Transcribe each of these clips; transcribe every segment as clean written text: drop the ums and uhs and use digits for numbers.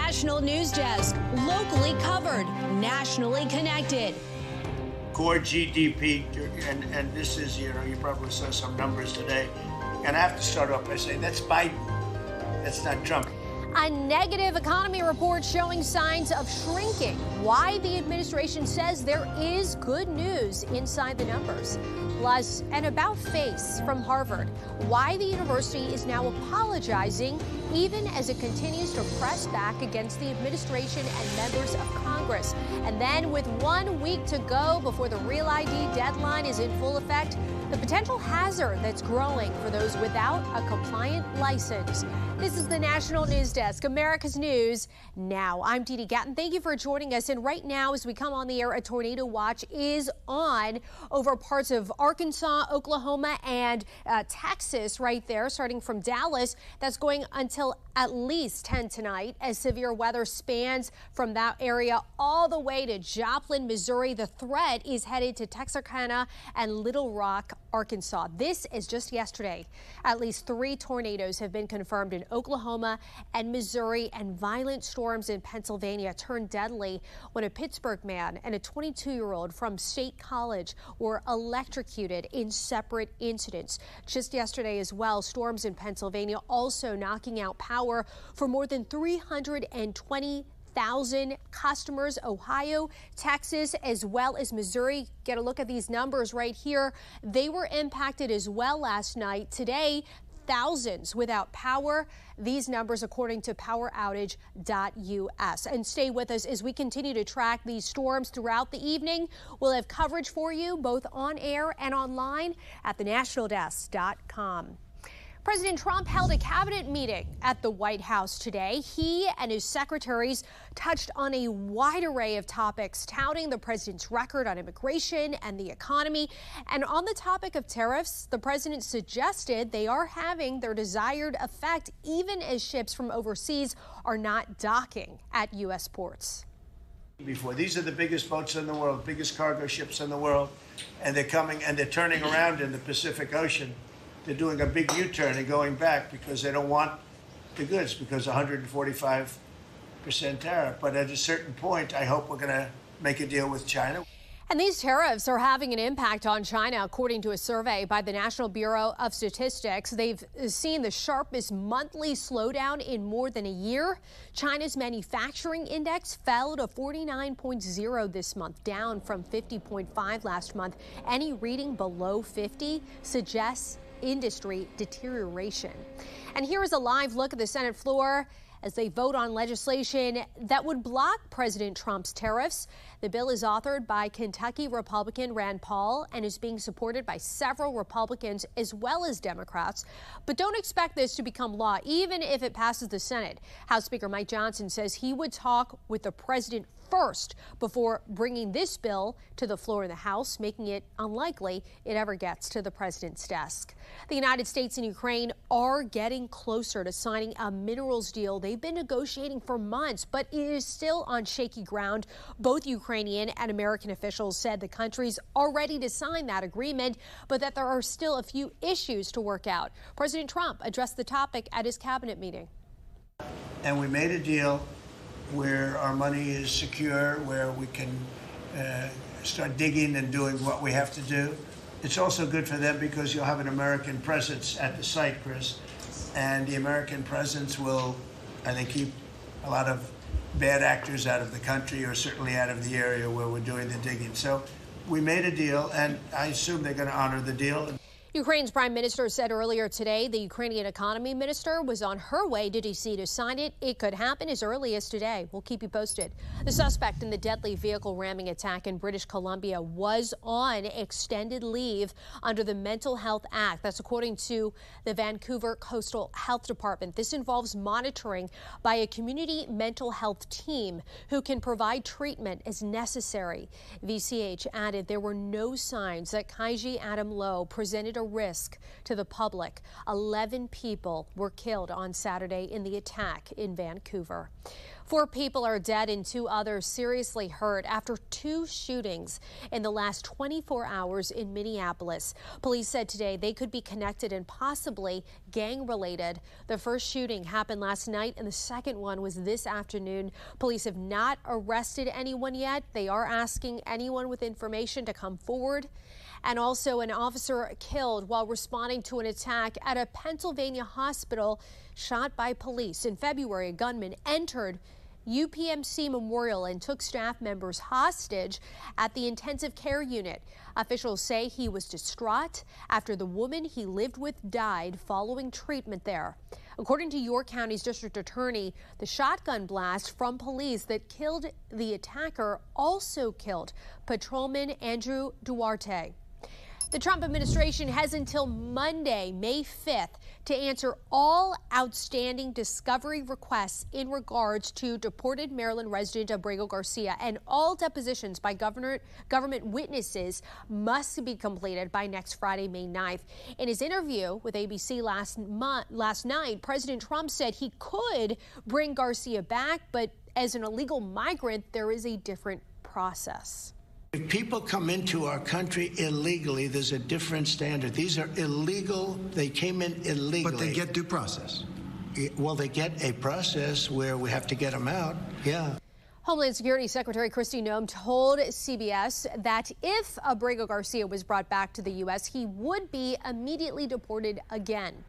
National News Desk, locally covered, nationally connected. Core GDP, and this is, you probably saw some numbers today. And I have to start off by saying that's Biden. That's not Trump. A negative economy report showing signs of shrinking. Why the administration says there is good news inside the numbers. Plus, an about-face from Harvard. Why the university is now apologizing even as it continues to press back against the administration and members of Congress. And then, with 1 week to go before the Real ID deadline is in full effect, the potential hazard that's growing for those without a compliant license. This is the National News Desk, America's News Now. I'm Dee Dee Gatton. Thank you for joining us. And right now, as we come on the air, a tornado watch is on over parts of Arkansas, Oklahoma, and Texas right there, starting from Dallas. That's going until at least 10 tonight as severe weather spans from that area all the way to Joplin, Missouri. The threat is headed to Texarkana and Little Rock, Arkansas. This is just yesterday. At least 3 tornadoes have been confirmed in Oklahoma and Missouri, and violent storms in Pennsylvania turned deadly when a Pittsburgh man and a 22-year-old from State College were electrocuted in separate incidents. Just yesterday as well, storms in Pennsylvania also knocking out power for more than 320,000 customers. Ohio, Texas, as well as Missouri. Get a look at these numbers right here. They were impacted as well last night. Today, thousands without power. These numbers according to poweroutage.us. And stay with us as we continue to track these storms throughout the evening. We'll have coverage for you both on air and online at thenationaldesk.com. President Trump held a cabinet meeting at the White House today. He and his secretaries touched on a wide array of topics, touting the president's record on immigration and the economy. And on the topic of tariffs, the president suggested they are having their desired effect, even as ships from overseas are not docking at U.S. ports. These are the biggest boats in the world, biggest cargo ships in the world, and they're coming and they're turning around in the Pacific Ocean. They're doing a big U-turn and going back because they don't want the goods because 145% tariff. But at a certain point, I hope we're going to make a deal with China. And these tariffs are having an impact on China, according to a survey by the National Bureau of Statistics. They've seen the sharpest monthly slowdown in more than a year. China's manufacturing index fell to 49.0 this month, down from 50.5 last month. Any reading below 50 suggests industry deterioration. And here is a live look at the Senate floor as they vote on legislation that would block President Trump's tariffs. The bill is authored by Kentucky Republican Rand Paul and is being supported by several Republicans as well as Democrats. But don't expect this to become law, even if it passes the Senate. House Speaker Mike Johnson says he would talk with the president first before bringing this bill to the floor of the House, making it unlikely it ever gets to the president's desk. The United States and Ukraine are getting closer to signing a minerals deal they've been negotiating for months, but it is still on shaky ground. Both Ukrainian and American officials said the countries are ready to sign that agreement, but that there are still a few issues to work out. President Trump addressed the topic at his cabinet meeting. And we made a deal where our money is secure, where we can start digging and doing what we have to do. It's also good for them because you'll have an American presence at the site, Chris. And the American presence will, I think, keep a lot of bad actors out of the country, or certainly out of the area where we're doing the digging. So we made a deal, and I assume they're going to honor the deal. Ukraine's prime minister said earlier today the Ukrainian economy minister was on her way to D.C. to sign it. It could happen as early as today. We'll keep you posted. The suspect in the deadly vehicle ramming attack in British Columbia was on extended leave under the Mental Health Act. That's according to the Vancouver Coastal Health Department. This involves monitoring by a community mental health team who can provide treatment as necessary. VCH added there were no signs that Kaiji Adam Lowe presented a risk to the public. 11 people were killed on Saturday in the attack in Vancouver. 4 people are dead and 2 others seriously hurt after 2 shootings in the last 24 hours in Minneapolis. Police said today they could be connected and possibly gang-related. The first shooting happened last night and the second one was this afternoon. Police have not arrested anyone yet. They are asking anyone with information to come forward. And also an officer killed while responding to an attack at a Pennsylvania hospital, shot by police. In February, a gunman entered UPMC Memorial and took staff members hostage at the intensive care unit. Officials say he was distraught after the woman he lived with died following treatment there. According to York County's district attorney, the shotgun blast from police that killed the attacker also killed patrolman Andrew Duarte. The Trump administration has until Monday, May 5th, to answer all outstanding discovery requests in regards to deported Maryland resident Abrego Garcia, and all depositions by government witnesses must be completed by next Friday, May 9th. In his interview with ABC last night, President Trump said he could bring Garcia back, but as an illegal migrant, there is a different process. If people come into our country illegally, there's a different standard. These are illegal. They came in illegally. But they get due process. Well, they get a process where we have to get them out. Yeah. Homeland Security Secretary Kristi Noem told CBS that if Abrego Garcia was brought back to the U.S., he would be immediately deported again.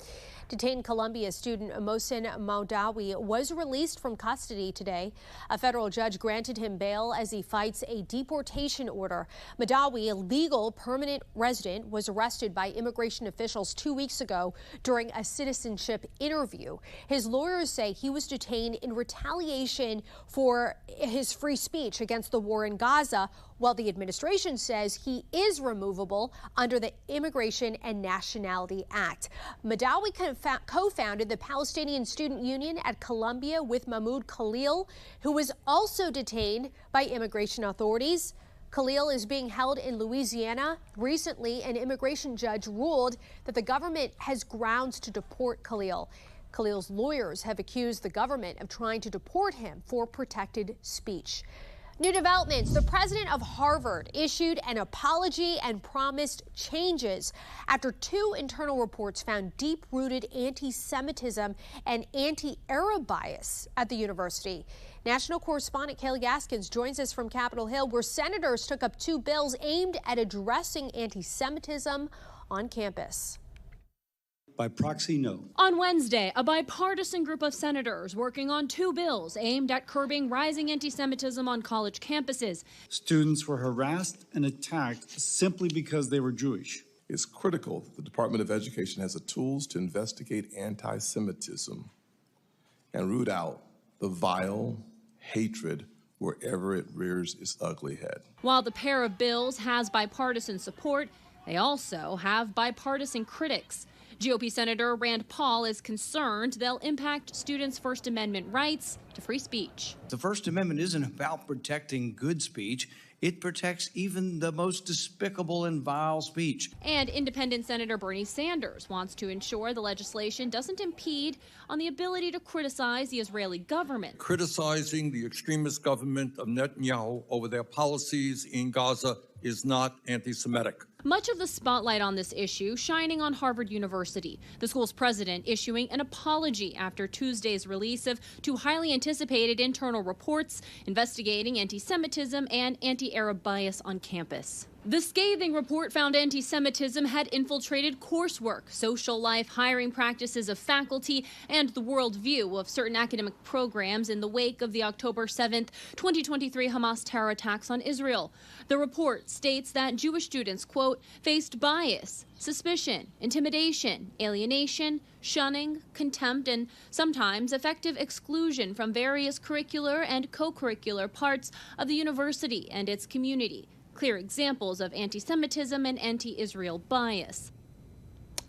Detained Columbia student Mohsen Moudawi was released from custody today. A federal judge granted him bail as he fights a deportation order. Moudawi, a legal permanent resident, was arrested by immigration officials 2 weeks ago during a citizenship interview. His lawyers say he was detained in retaliation for his free speech against the war in Gaza, while the administration says he is removable under the Immigration and Nationality Act. Moudawi co-founded the Palestinian Student Union at Columbia with Mahmoud Khalil, who was also detained by immigration authorities. Khalil is being held in Louisiana. Recently, an immigration judge ruled that the government has grounds to deport Khalil. Khalil's lawyers have accused the government of trying to deport him for protected speech. New developments. The president of Harvard issued an apology and promised changes after 2 internal reports found deep-rooted anti-Semitism and anti-Arab bias at the university. National correspondent Kaylee Gaskins joins us from Capitol Hill, where senators took up 2 bills aimed at addressing anti-Semitism on campus. By proxy, no. On Wednesday, a bipartisan group of senators working on 2 bills aimed at curbing rising anti-Semitism on college campuses. Students were harassed and attacked simply because they were Jewish. It's critical that the Department of Education has the tools to investigate anti-Semitism and root out the vile hatred wherever it rears its ugly head. While the pair of bills has bipartisan support, they also have bipartisan critics. GOP Senator Rand Paul is concerned they'll impact students' First Amendment rights to free speech. The First Amendment isn't about protecting good speech. It protects even the most despicable and vile speech. And Independent Senator Bernie Sanders wants to ensure the legislation doesn't impede on the ability to criticize the Israeli government. Criticizing the extremist government of Netanyahu over their policies in Gaza is not anti-Semitic. Much of the spotlight on this issue shining on Harvard University, the school's president issuing an apology after Tuesday's release of 2 highly anticipated internal reports investigating anti-Semitism and anti-Arab bias on campus. The scathing report found anti-Semitism had infiltrated coursework, social life, hiring practices of faculty, and the worldview of certain academic programs in the wake of the October 7th, 2023 Hamas terror attacks on Israel. The report states that Jewish students, quote, faced bias, suspicion, intimidation, alienation, shunning, contempt, and sometimes effective exclusion from various curricular and co-curricular parts of the university and its community. Clear examples of anti-Semitism and anti-Israel bias.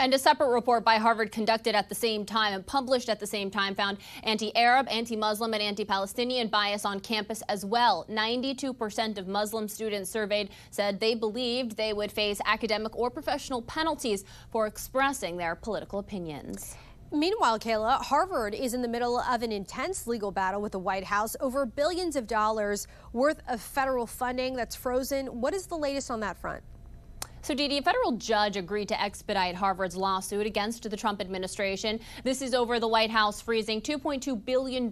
And a separate report by Harvard conducted at the same time and published at the same time found anti-Arab, anti-Muslim, and anti-Palestinian bias on campus as well. 92% of Muslim students surveyed said they believed they would face academic or professional penalties for expressing their political opinions. Meanwhile, Kayla, Harvard is in the middle of an intense legal battle with the White House over billions of dollars worth of federal funding that's frozen. What is the latest on that front? So, Didi, a federal judge agreed to expedite Harvard's lawsuit against the Trump administration. This is over the White House freezing $2.2 billion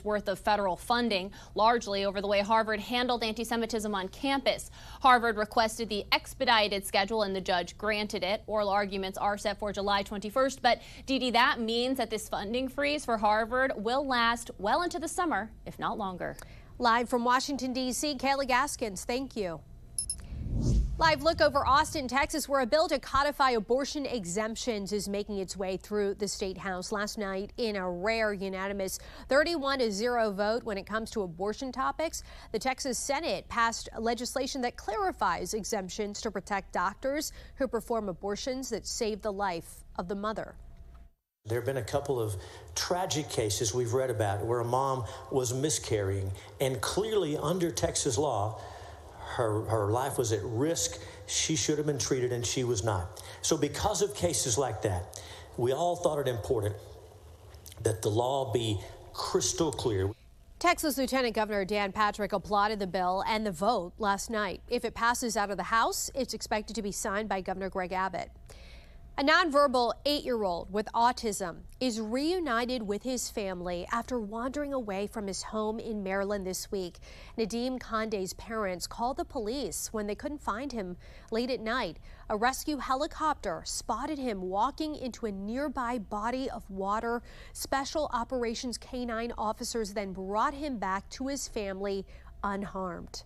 worth of federal funding, largely over the way Harvard handled anti-Semitism on campus. Harvard requested the expedited schedule, and the judge granted it. Oral arguments are set for July 21st. But, Didi, that means that this funding freeze for Harvard will last well into the summer, if not longer. Live from Washington, D.C., Kayla Gaskins, thank you. Live look over Austin, Texas, where a bill to codify abortion exemptions is making its way through the state house last night in a rare unanimous 31-0 vote when it comes to abortion topics. The Texas Senate passed legislation that clarifies exemptions to protect doctors who perform abortions that save the life of the mother. There have been a couple of tragic cases we've read about where a mom was miscarrying, and clearly under Texas law, her life was at risk. She should have been treated, and she was not. So because of cases like that, we all thought it important that the law be crystal clear. Texas Lieutenant Governor Dan Patrick applauded the bill and the vote last night. If it passes out of the House, it's expected to be signed by Governor Greg Abbott. A nonverbal 8-year-old with autism is reunited with his family after wandering away from his home in Maryland this week. Nadim Kande's parents called the police when they couldn't find him late at night. A rescue helicopter spotted him walking into a nearby body of water. Special Operations K-9 officers then brought him back to his family unharmed.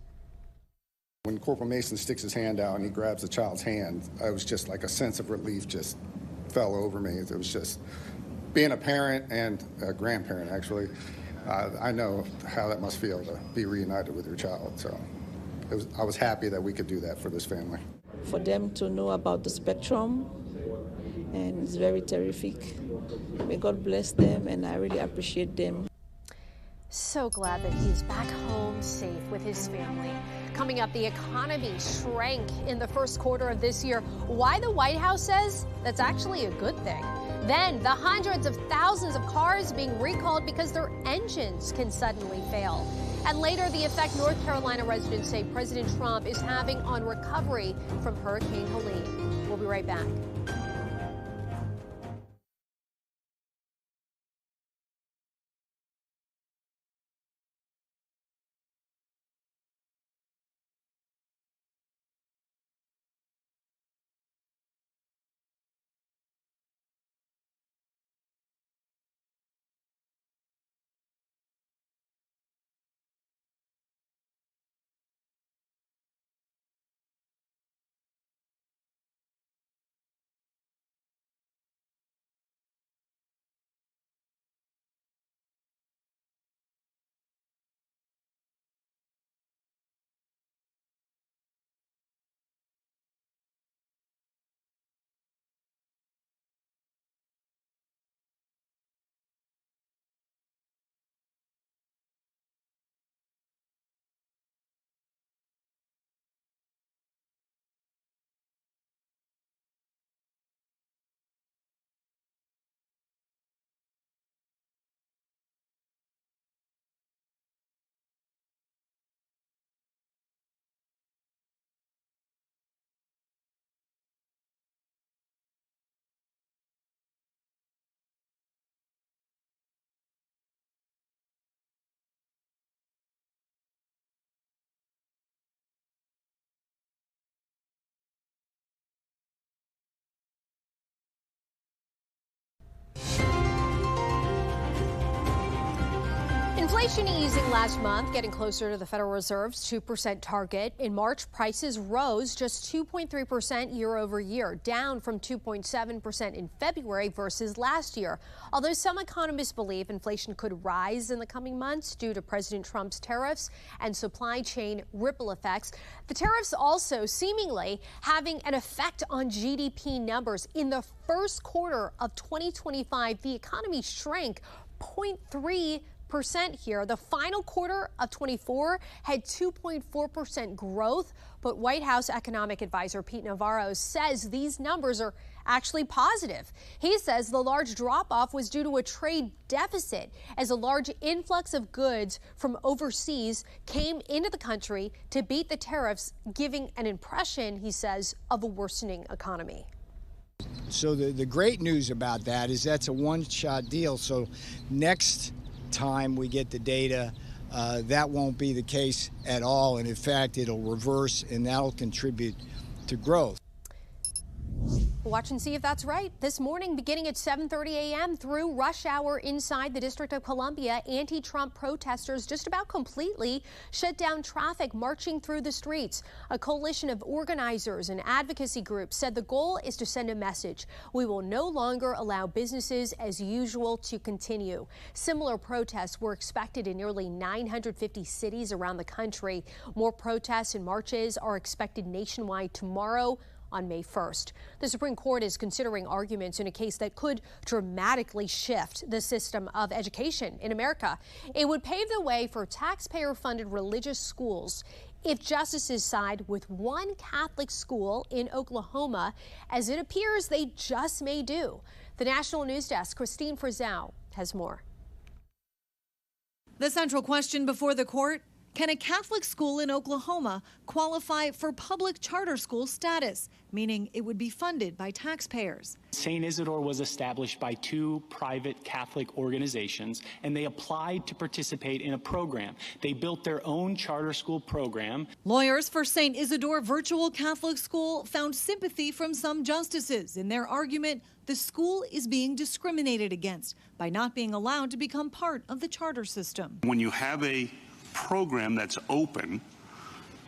When Corporal Mason sticks his hand out and he grabs the child's hand, I was just like a sense of relief just fell over me. It was just being a parent and a grandparent, actually. I know how that must feel to be reunited with your child. So I was happy that we could do that for this family. For them to know about the spectrum, and it's very terrific. May God bless them, and I really appreciate them. So glad that he's back home safe with his family. Coming up, the economy shrank in the first quarter of this year. Why the White House says that's actually a good thing. Then the hundreds of thousands of cars being recalled because their engines can suddenly fail. And later, the effect North Carolina residents say President Trump is having on recovery from Hurricane Helene. We'll be right back. Inflation easing last month, getting closer to the Federal Reserve's 2% target. In March, prices rose just 2.3% year over year, down from 2.7% in February versus last year. Although some economists believe inflation could rise in the coming months due to President Trump's tariffs and supply chain ripple effects, the tariffs also seemingly having an effect on GDP numbers. In the first quarter of 2025, the economy shrank 0.3% here. The final quarter of 24 had 2.4% growth, but White House economic advisor Pete Navarro says these numbers are actually positive. He says the large drop-off was due to a trade deficit as a large influx of goods from overseas came into the country to beat the tariffs, giving an impression, he says, of a worsening economy. So the great news about that is that's a one-shot deal. So next time we get the data, that won't be the case at all. And in fact, it'll reverse and that'll contribute to growth. Watch and see if that's right. This morning, beginning at 7:30 a.m. through rush hour inside the District of Columbia, anti-Trump protesters just about completely shut down traffic marching through the streets. A coalition of organizers and advocacy groups said the goal is to send a message. We will no longer allow businesses as usual to continue. Similar protests were expected in nearly 950 cities around the country. More protests and marches are expected nationwide tomorrow on May 1st. The Supreme Court is considering arguments in a case that could dramatically shift the system of education in America. It would pave the way for taxpayer-funded religious schools if justices side with one Catholic school in Oklahoma, as it appears they just may do. The National News Desk, Christine Frizzell, has more. The central question before the court: can a Catholic school in Oklahoma qualify for public charter school status, meaning it would be funded by taxpayers? St. Isidore was established by two private Catholic organizations, and they applied to participate in a program. They built their own charter school program. Lawyers for St. Isidore Virtual Catholic School found sympathy from some justices in their argument the school is being discriminated against by not being allowed to become part of the charter system. When you have a program that's open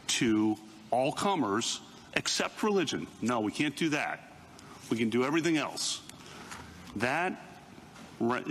to all comers except religion. No, we can't do that. We can do everything else. That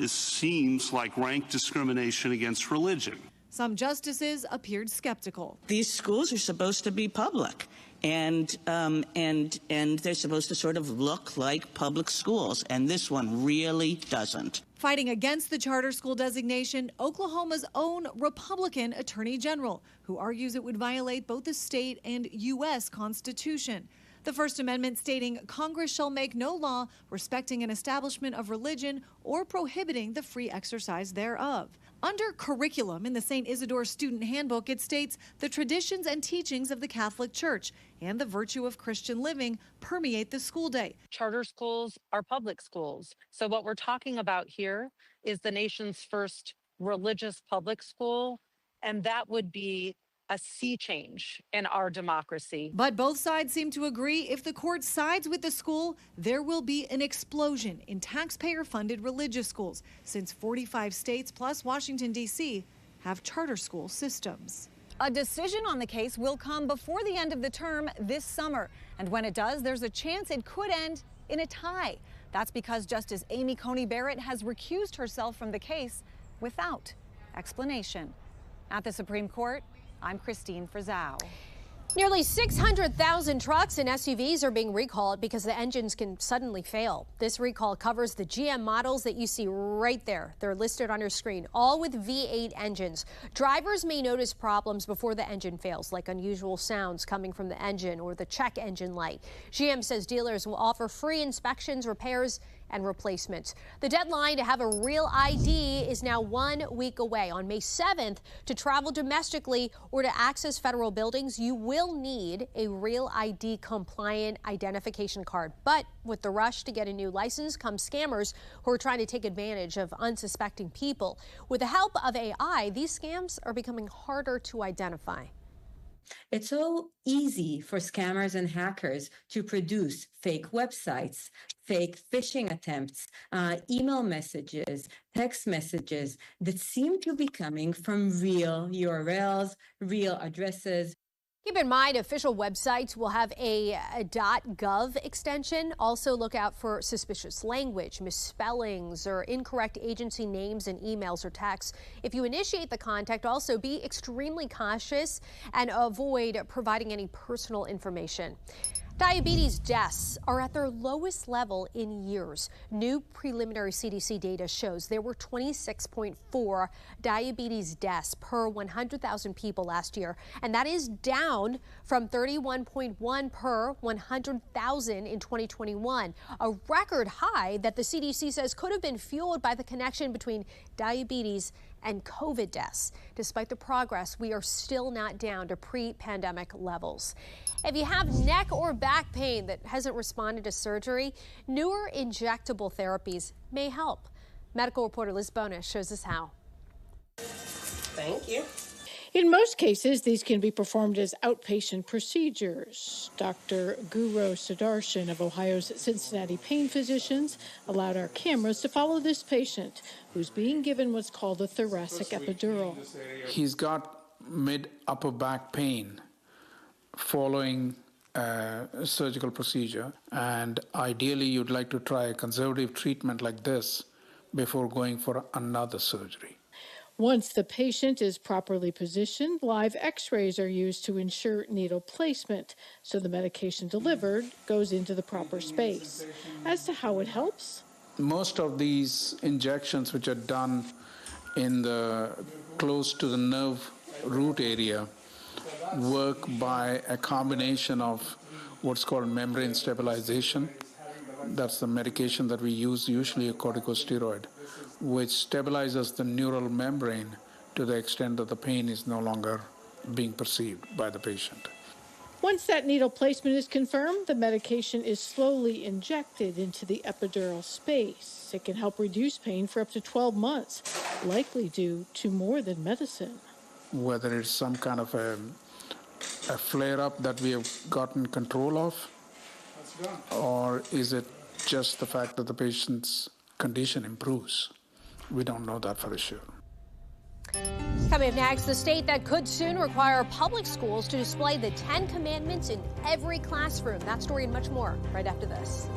seems like rank discrimination against religion. Some justices appeared skeptical. These schools are supposed to be public, and they're supposed to sort of look like public schools, and this one really doesn't. Fighting against the charter school designation, Oklahoma's own Republican Attorney General, who argues it would violate both the state and U.S. Constitution. The First Amendment stating Congress shall make no law respecting an establishment of religion or prohibiting the free exercise thereof. Under curriculum in the St. Isidore Student Handbook, it states the traditions and teachings of the Catholic Church and the virtue of Christian living permeate the school day. Charter schools are public schools. So what we're talking about here is the nation's first religious public school, and that would be a sea change in our democracy. But both sides seem to agree if the court sides with the school, there will be an explosion in taxpayer-funded religious schools, since 45 states plus Washington, D.C. have charter school systems. A decision on the case will come before the end of the term this summer. And when it does, there's a chance it could end in a tie. That's because Justice Amy Coney Barrett has recused herself from the case without explanation. At the Supreme Court, I'm Christine Frizzell. Nearly 600,000 trucks and SUVs are being recalled because the engines can suddenly fail. This recall covers the GM models that you see right there. They're listed on your screen, all with V8 engines. Drivers may notice problems before the engine fails, like unusual sounds coming from the engine or the check engine light. GM says dealers will offer free inspections, repairs, and replacements. The deadline to have a real ID is now 1 week away. On May 7th, to travel domestically or to access federal buildings, you will need a real ID compliant identification card. But with the rush to get a new license come scammers who are trying to take advantage of unsuspecting people. With the help of AI, these scams are becoming harder to identify. It's so easy for scammers and hackers to produce fake websites, fake phishing attempts, email messages, text messages that seem to be coming from real URLs, real addresses. Keep in mind, official websites will have a .gov extension. Also look out for suspicious language, misspellings, or incorrect agency names in emails or texts. If you initiate the contact, also be extremely cautious and avoid providing any personal information. Diabetes deaths are at their lowest level in years. New preliminary CDC data shows there were 26.4 diabetes deaths per 100,000 people last year, and that is down from 31.1 per 100,000 in 2021, a record high that the CDC says could have been fueled by the connection between diabetes and COVID deaths. Despite the progress, we are still not down to pre-pandemic levels. If you have neck or back pain that hasn't responded to surgery, newer injectable therapies may help. Medical reporter Liz Bonis shows us how. Thank you. In most cases, these can be performed as outpatient procedures. Dr. Guru Sudarshan of Ohio's Cincinnati Pain Physicians allowed our cameras to follow this patient who's being given what's called a thoracic epidural. He's got mid-upper back pain following a surgical procedure, and ideally you'd like to try a conservative treatment like this before going for another surgery. Once the patient is properly positioned, live x-rays are used to ensure needle placement, so the medication delivered goes into the proper space. As to how it helps? Most of these injections, which are done in the close to the nerve root area, work by a combination of what's called membrane stabilization. That's the medication that we use, usually a corticosteroid, which stabilizes the neural membrane to the extent that the pain is no longer being perceived by the patient. Once that needle placement is confirmed, the medication is slowly injected into the epidural space. It can help reduce pain for up to 12 months, likely due to more than medicine. Whether it's some kind of a flare-up that we have gotten control of, or is it just the fact that the patient's condition improves? We don't know that for sure. Coming up next, the state that could soon require public schools to display the 10 Commandments in every classroom. That story and much more right after this.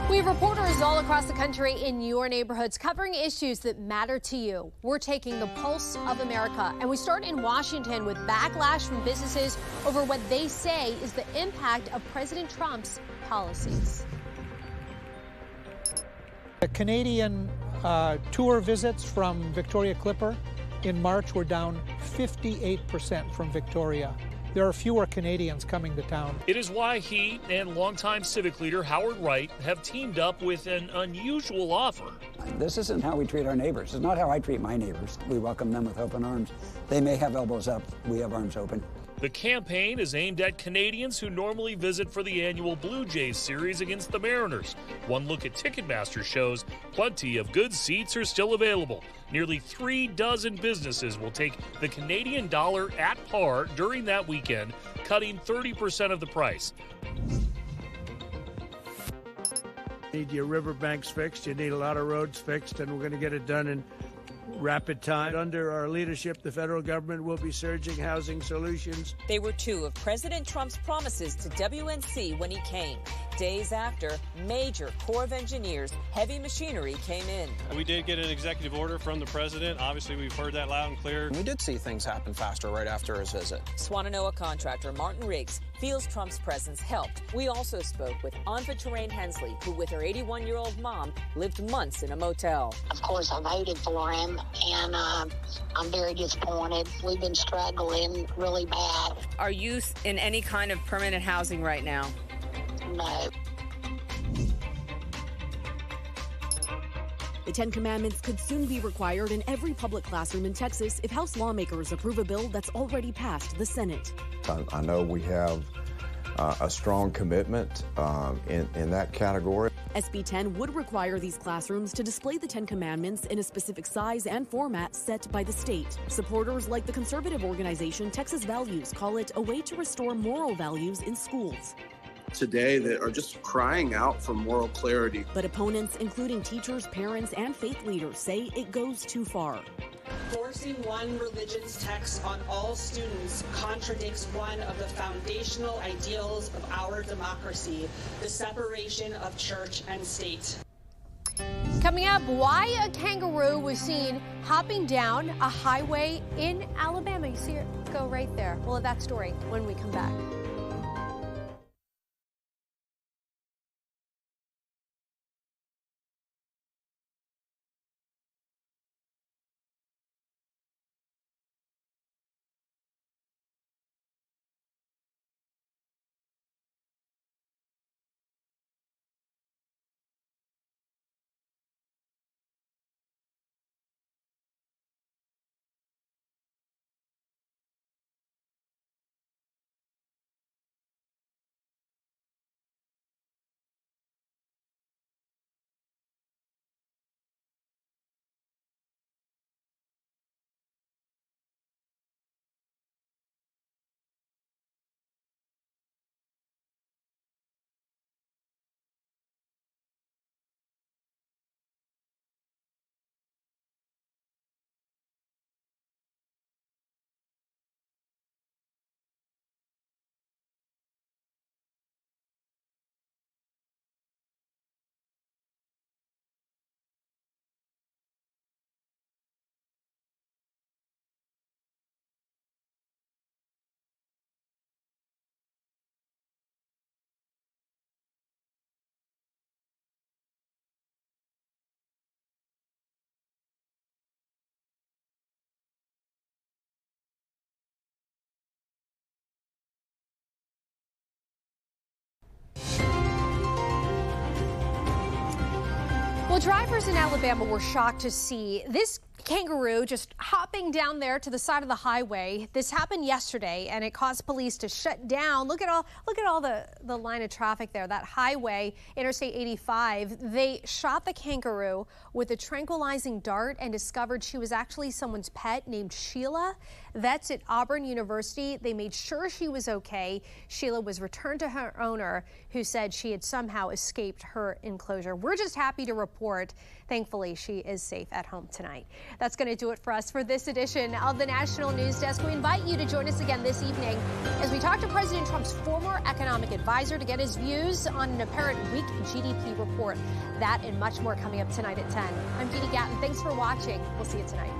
We have reporters all across the country in your neighborhoods covering issues that matter to you. We're taking the pulse of America, and we start in Washington with backlash from businesses over what they say is the impact of President Trump's policies. The Canadian tour visits from Victoria Clipper in March were down 58% from Victoria. there are fewer Canadians coming to town. It is why he and longtime Civic leader Howard Wright have teamed up with an unusual offer. This isn't how we treat our neighbors. It's not how I treat my neighbors. We welcome them with open arms. They may have elbows up. We have arms open. The campaign is aimed at Canadians who normally visit for the annual Blue Jays series against the Mariners. One look at Ticketmaster shows plenty of good seats are still available. Nearly 36 businesses will take the Canadian dollar at par during that weekend, cutting 30% of the price. You need your riverbanks fixed, you need a lot of roads fixed, and we're going to get it done in rapid time. Under our leadership, the federal government will be surging housing solutions. They were two of President Trump's promises to WNC when he came. Days after, major Corps of Engineers heavy machinery came in. We did get an executive order from the president. Obviously, we've heard that loud and clear. We did see things happen faster right after his visit. Swannanoa contractor Martin Riggs feels Trump's presence helped. We also spoke with Anfa Terrain Hensley, who with her 81-year-old mom lived months in a motel. Of course, I voted for him, and I'm very disappointed. We've been struggling really bad. Are you in any kind of permanent housing right now? No. The Ten Commandments could soon be required in every public classroom in Texas if House lawmakers approve a bill that's already passed the Senate. I know we have a strong commitment in that category. SB 10 would require these classrooms to display the Ten Commandments in a specific size and format set by the state. Supporters like the conservative organization Texas Values call it a way to restore moral values in schools. Today that are just crying out for moral clarity. But opponents, including teachers, parents, and faith leaders, say it goes too far. Forcing one religion's text on all students contradicts one of the foundational ideals of our democracy, the separation of church and state. Coming up, why a kangaroo was seen hopping down a highway in Alabama. You see it go right there. We'll have that story when we come back. Well, drivers in Alabama were shocked to see this kangaroo just hopping down there to the side of the highway. This happened yesterday, and it caused police to shut down. Look at all the line of traffic there. That highway, Interstate 85. They shot the kangaroo with a tranquilizing dart and discovered she was actually someone's pet named Sheila. Vets at Auburn University, they made sure she was okay. Sheila was returned to her owner, who said she had somehow escaped her enclosure. We're just happy to report, thankfully, she is safe at home tonight. That's going to do it for us for this edition of the National News Desk. We invite you to join us again this evening as we talk to President Trump's former economic advisor to get his views on an apparent weak GDP report. That and much more coming up tonight at 10. I'm Dee Gatton. Thanks for watching. We'll see you tonight.